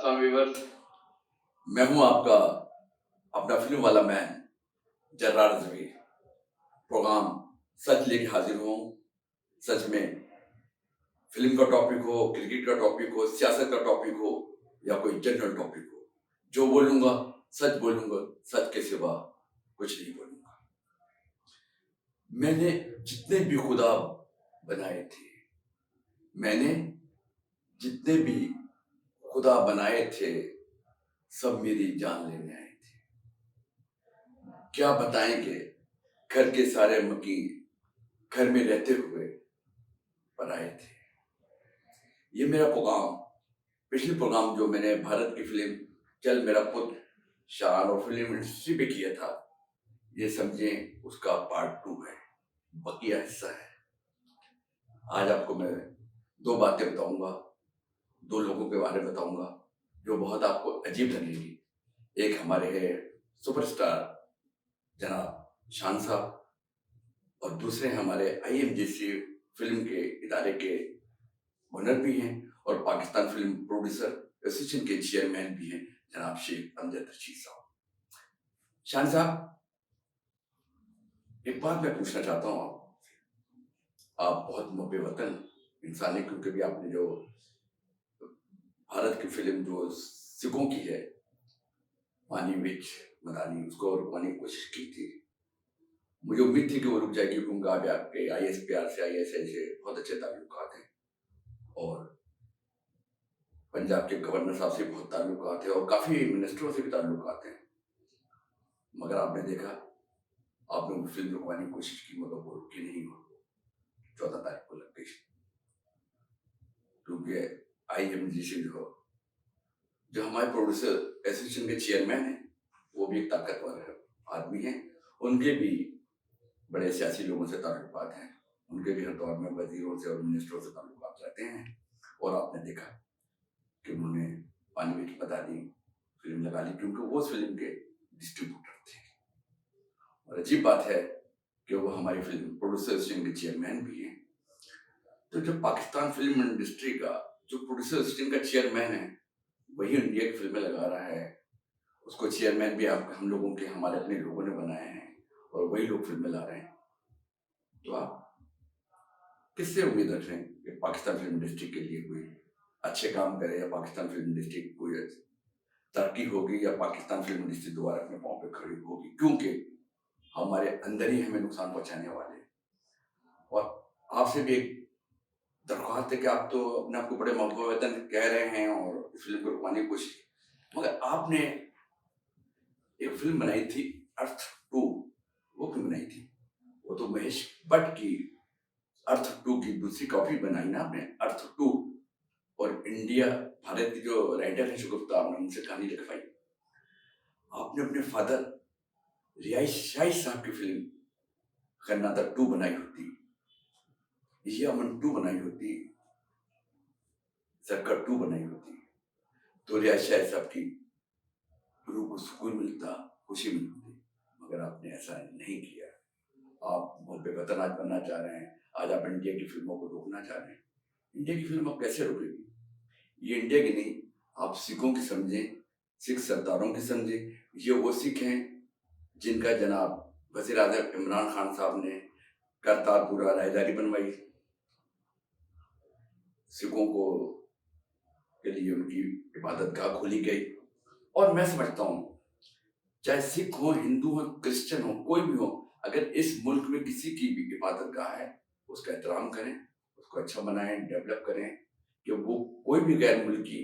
अस्सलाम व्यूअर्स। मैं हूं आपका अपना फिल्म वाला मैन जर्रार रज़वी। प्रोग्राम सच लेके हाजिर हूं। सच में फिल्म का टॉपिक हो, क्रिकेट का टॉपिक हो, सियासत का टॉपिक हो या कोई जनरल टॉपिक हो, जो बोलूंगा बोलूंगा, सच के सिवा कुछ नहीं बोलूंगा। मैंने जितने भी खुदा बनाए थे, मैंने जितने भी खुदा बनाए थे, सब मेरी जान लेने आए थे। क्या बताएंगे घर के सारे मकी घर में रहते हुए पर आए थे। ये मेरा प्रोग्राम, पिछले प्रोग्राम जो मैंने भारत की फिल्म चल मेरा पुत्र शान और फिल्म इंडस्ट्री पे किया था, ये समझें उसका पार्ट 2 है, बकिया हिस्सा है। आज आपको मैं दो बातें बताऊंगा, दो लोगों के बारे में बताऊंगा जो बहुत आपको अजीब लगेगी। एक हमारे है सुपरस्टार जनाब शान साहब, और दूसरे हमारे IMGC फिल्म के इदारे के ओनर भी हैं और पाकिस्तान फिल्म प्रोड्यूसर एसोसिएशन के चेयरमैन भी हैं जनाब शेख अमजद रशीद साहब। शान साहब, एक बात मैं पूछना चाहता हूँ आप बहुत मुहब्बे वतन इंसान है, क्योंकि भी आपने जो भारत की फिल्म जो सिखों की है मानी विच मदानी, उसको रुकवाने की कोशिश की थी। मुझे उम्मीद थी कि वो रुक जाएगी, क्योंकि आप आपके ISPR से ISI से बहुत अच्छे ताल्लुकात हैं और पंजाब के गवर्नर साहब से बहुत ताल्लुकात है और काफी मिनिस्टरों से भी ताल्लुकात हैं। मगर आपने देखा, आपने वो फिल्म रुकवाने की कोशिश की, मगर वो रुकी नहीं। हो 14 तारीख को लग गई, क्योंकि IMGC जो हमारे प्रोड्यूसर एसोसिएशन के चेयरमैन हैं, वो भी एक ताकतवर आदमी हैं। उनके भी बड़े सियासी लोगों से ताल्लुकात हैं, उनके भी हर दौर में वजीरों से और मिनिस्टरों से ताल्लुकात रहते हैं। और आपने देखा कि उन्होंने पानी में बता दी फिल्म लगा ली, क्योंकि वो उस फिल्म के डिस्ट्रीब्यूटर थे। और अजीब बात है कि वो हमारी फिल्म प्रोड्यूसर एसोसिएशन के चेयरमैन भी हैं। तो जो पाकिस्तान फिल्म इंडस्ट्री का जो प्रोड्यूसर एसोसिएशन का चेयरमैन है, वही इंडिया की फिल्में लगा रहा है। उसको चेयरमैन भी हम लोगों के, हमारे अपने लोगों ने बनाए हैं और वही लोग फिल्में ला रहे हैं। तो आप किससे उम्मीद रख रहे हैं कि पाकिस्तान फिल्म इंडस्ट्री के लिए कोई अच्छे काम करे, या पाकिस्तान फिल्म इंडस्ट्री की कोई तरक्की होगी, या पाकिस्तान फिल्म इंडस्ट्री दोबारा अपने पांव पे खड़ी होगी? क्योंकि हमारे अंदर ही हमें नुकसान पहुंचाने वाले हैं। और आपसे भी एक दरख्वास्त है कि आप तो अपने आपको बड़े मौका वेतन कह रहे हैं और इस फिल्म को रुकवाने की कोशिश, मगर आपने एक फिल्म बनाई थी अर्थ 2। वो क्यों बनाई थी? वो तो महेश भट्ट की अर्थ 2 की दूसरी कॉपी बनाई ना आपने, अर्थ 2। और इंडिया भारत की जो राइटर है शुगुफ्ता, आपने उनसे कहानी लिखवाई। आपने अपने फादर रियाज शाही साहब की फिल्म खन्नादर 2 बनाई होती, या अमन 2 बनाई होती, सर्कट 2 बनाई होती, तो रियाज शाही साहब की रूह को सुकून मिलता, खुशी मिलती। मगर आपने ऐसा नहीं किया। आप मुहब्बे वतन आज बनना चाह रहे हैं, आज आप इंडिया की फिल्मों को रोकना चाह रहे हैं। इंडिया की फिल्म आप कैसे रोकेगी? ये इंडिया की नहीं, आप सिखों की समझें, सिख सरदारों की समझें। ये वो सिख हैं जिनका जनाब वज़ीर आज़म इमरान खान साहब ने करतारपुरा राहदारी बनवाई, सिखों को के लिए उनकी इबादत गाह खोली गई। और मैं समझता हूँ, चाहे सिख हो, हिंदू हो, क्रिश्चियन हो, कोई भी हो, अगर इस मुल्क में किसी की भी इबादत गाह है, उसका एहतराम करें, उसको अच्छा बनाएं, डेवलप करें। कि वो कोई भी गैर मुल्की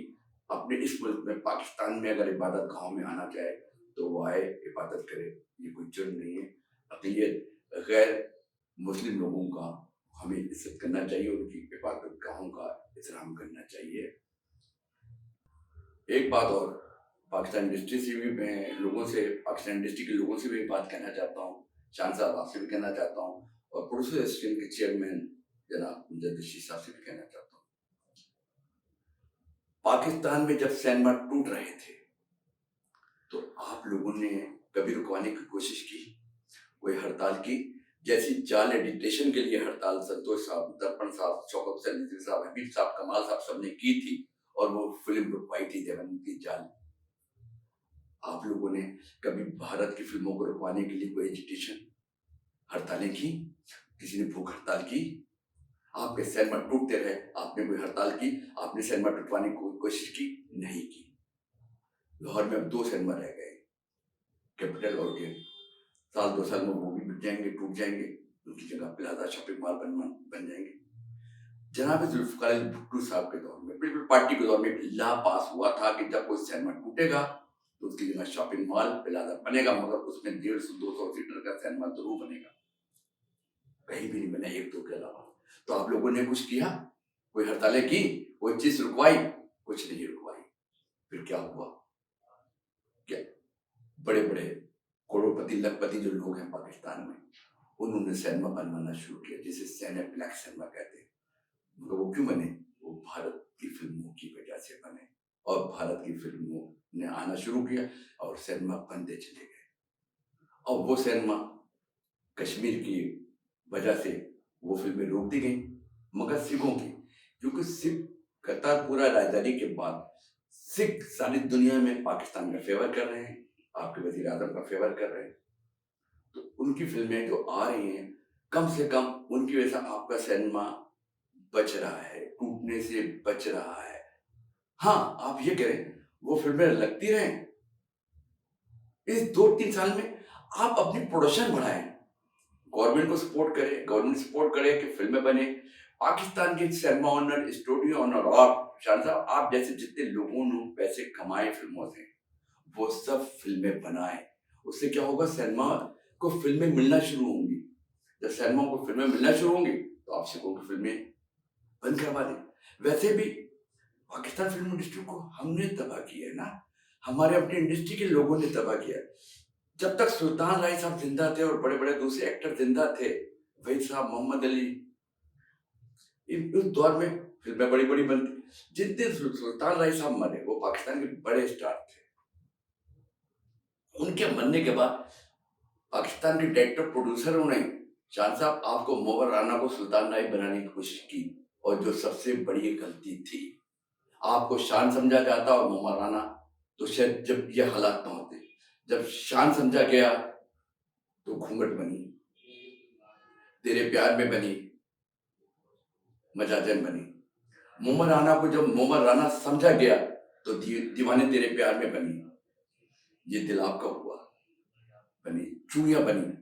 अपने इस मुल्क में, पाकिस्तान में अगर इबादत गाहों में आना चाहे तो वो आए, इबादत करे, ये कोई जुर्म नहीं है। अक़लियत गैर मुस्लिम लोगों का हमें इज्जत करना चाहिए, उनकी इबादत गाहों का एहतराम करना चाहिए। एक बात और, पाकिस्तान इंडस्ट्री से भी मैं लोगों से, पाकिस्तान इंडस्ट्री के लोगों से भी बात कहना चाहता हूँ, शान साहब आपसे भी कहना चाहता हूँ, और प्रोड्यूसर एसोसिएशन के चेयरमैन जनाब अमजद रशीद साहब से भी कहना चाहता हूँ। पाकिस्तान में जब सिनेमा टूट रहे थे तो आप लोगों ने कभी रुकवाने की कोशिश की, कोई हड़ताल की? जैसी जाल एडिटेशन के लिए हड़ताल संतोष साहब, दर्पण साहब, शौकत हुसैन रिजवी साहब, हबीब साहब, कमाल साहब सबने की थी, और वो फिल्म रुकवाई थी देवानंद जाल। आप लोगों ने कभी भारत की फिल्मों को रुकवाने के लिए कोई एजिटेशन, हड़तालें की? किसी ने भूख हड़ताल की? आपके सिनेमा टूटते रहे, आपने कोई हड़ताल की? आपने सिनेमा टूटवाने की कोई कोशिश की? नहीं की। लाहौर में अब 2 सिनेमा रह गए, कैपिटल और गेम। साल 2 साल में वो भी बिक जाएंगे, टूट जाएंगे, उनकी जगह प्लाजा शॉपिंग मॉल बन जाएंगे। जनाब जुल्फिकार अली भुट्टो साहब के दौर में, बिल्कुल पार्टी के दौर में एक लॉ पास हुआ था कि जब कोई सिनेमा टूटेगा तो उसकी जगह शॉपिंग मॉल प्लाजा बनेगा, मगर उसमें 150-200 सीटर का सिनेमा जरूर बनेगा। कहीं भी नहीं बना, 1-2 के अलावा। तो आप लोगों ने कुछ किया? कोई हड़तालें की? कोई चीज रुकवाई? कुछ नहीं रुकवाई। फिर क्या हुआ? क्या बड़े बड़े करोड़पति लखपति जो लोग हैं पाकिस्तान में, उन्होंने सिनेमा बनवाना शुरू किया, जिसे सिनेप्लेक्स सिनेमा कहते हैं। मगर वो क्यों बने? वो भारत की फिल्मों की वजह से बने, और भारत की फिल्मों ने आना शुरू किया और सिनेमा बनते चले गए। और वो सिनेमा कश्मीर की वजह से वो फिल्में रोक दी गई, मगर सिखों की, क्योंकि सिख करतारपुरा राजधानी के बाद सिख सारी दुनिया में पाकिस्तान का फेवर कर रहे हैं, आपके वजीर आजम का फेवर कर रहे हैं। तो उनकी फिल्में जो आ रही हैं, कम से कम उनकी वजह से आपका सिनेमा बच रहा है, टूटने से बच रहा है। हाँ, आप ये करें, वो फिल्में लगती रहें। इस 2-3 साल में आप अपनी प्रोडक्शन बढ़ाएं, गवर्नमेंट को सपोर्ट करें, गवर्नमेंट सपोर्ट करे कि फिल्में बने। पाकिस्तान के सिनेमा ओनर, स्टूडियो ओनर और शान साहब, आप जैसे जितने लोगों ने पैसे कमाए फिल्मों से, वो सब फिल्में बनाए। उससे क्या होगा? सिनेमा को फिल्में मिलना शुरू होंगी। जब सिनेमा को फिल्में मिलना शुरू होंगी तो आप सिखों की फिल्में बंद करवा दें। वैसे भी पाकिस्तान फिल्म इंडस्ट्री को हमने तबाह किया है ना, हमारे अपनी इंडस्ट्री के लोगों ने तबाह किया। जब तक सुल्तान राय साहब जिंदा थे और बड़े बड़े दूसरे एक्टर जिंदा थे, वहीद साहब, मोहम्मद अली, उस दौर में फिल्में बड़ी बड़ी बनती। जिस दिन सुल्तान राय साहब मरे, वो पाकिस्तान के बड़े स्टार थे। उनके मरने के बाद पाकिस्तान के डायरेक्टर प्रोड्यूसरों ने, शान साहब, आपको मोहम्मद राना को सुल्तान राय बनाने की कोशिश की, और जो सबसे बड़ी गलती थी। आपको शान समझा जाता और मोहम्मद राना, तो शायद जब ये हालात ना होते। जब शान समझा गया तो घूंघट बनी, तेरे प्यार में बनी, मजाजन बनी। मोहम्मद राना को जब मोहम्मद राना समझा गया तो दीवाने तेरे प्यार में बनी, ये दिल आपका हुआ बनी, चूड़ियां बनी,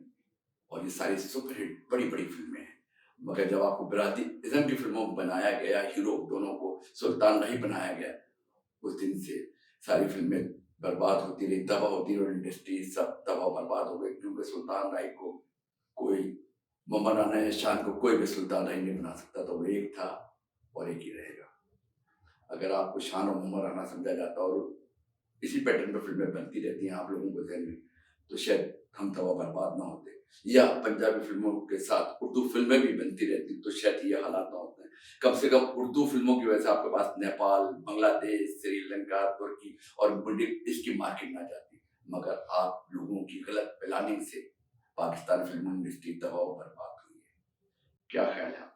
और ये सारी सुपरहिट बड़ी बड़ी फिल्में हैं। मगर जब आपको बिरादरी इज़्म की फिल्मों में बनाया गया, हीरो दोनों को सुल्तान राय बनाया गया, उस दिन से सारी फिल्में बर्बाद होती रही, तबाह होती रही, और इंडस्ट्री सब तबाह बर्बाद हो गई। क्योंकि सुल्तान राय को कोई, मोहम्मद राना या शान को कोई भी सुल्तान राय नहीं बना सकता था। वो एक था और एक ही रहेगा। अगर आपको शान और मोहम्मद राना समझा जाता और इसी पैटर्न पर फिल्में बनती रहती हैं आप लोगों को ध्यान में, तो शायद हम तबाह बर्बाद ना होते। या पंजाबी फिल्मों के साथ उर्दू फिल्में भी बनती रहती तो शायद ये हालात ना होते हैं। कम से कम उर्दू फिल्मों की वजह से आपके पास नेपाल, बांग्लादेश, श्रीलंका, तुर्की और मिडिल ईस्ट की मार्केट ना जाती। मगर आप लोगों की गलत प्लानिंग से पाकिस्तान फिल्म इंडस्ट्री तबाह बर्बाद हुई है। क्या ख्याल है?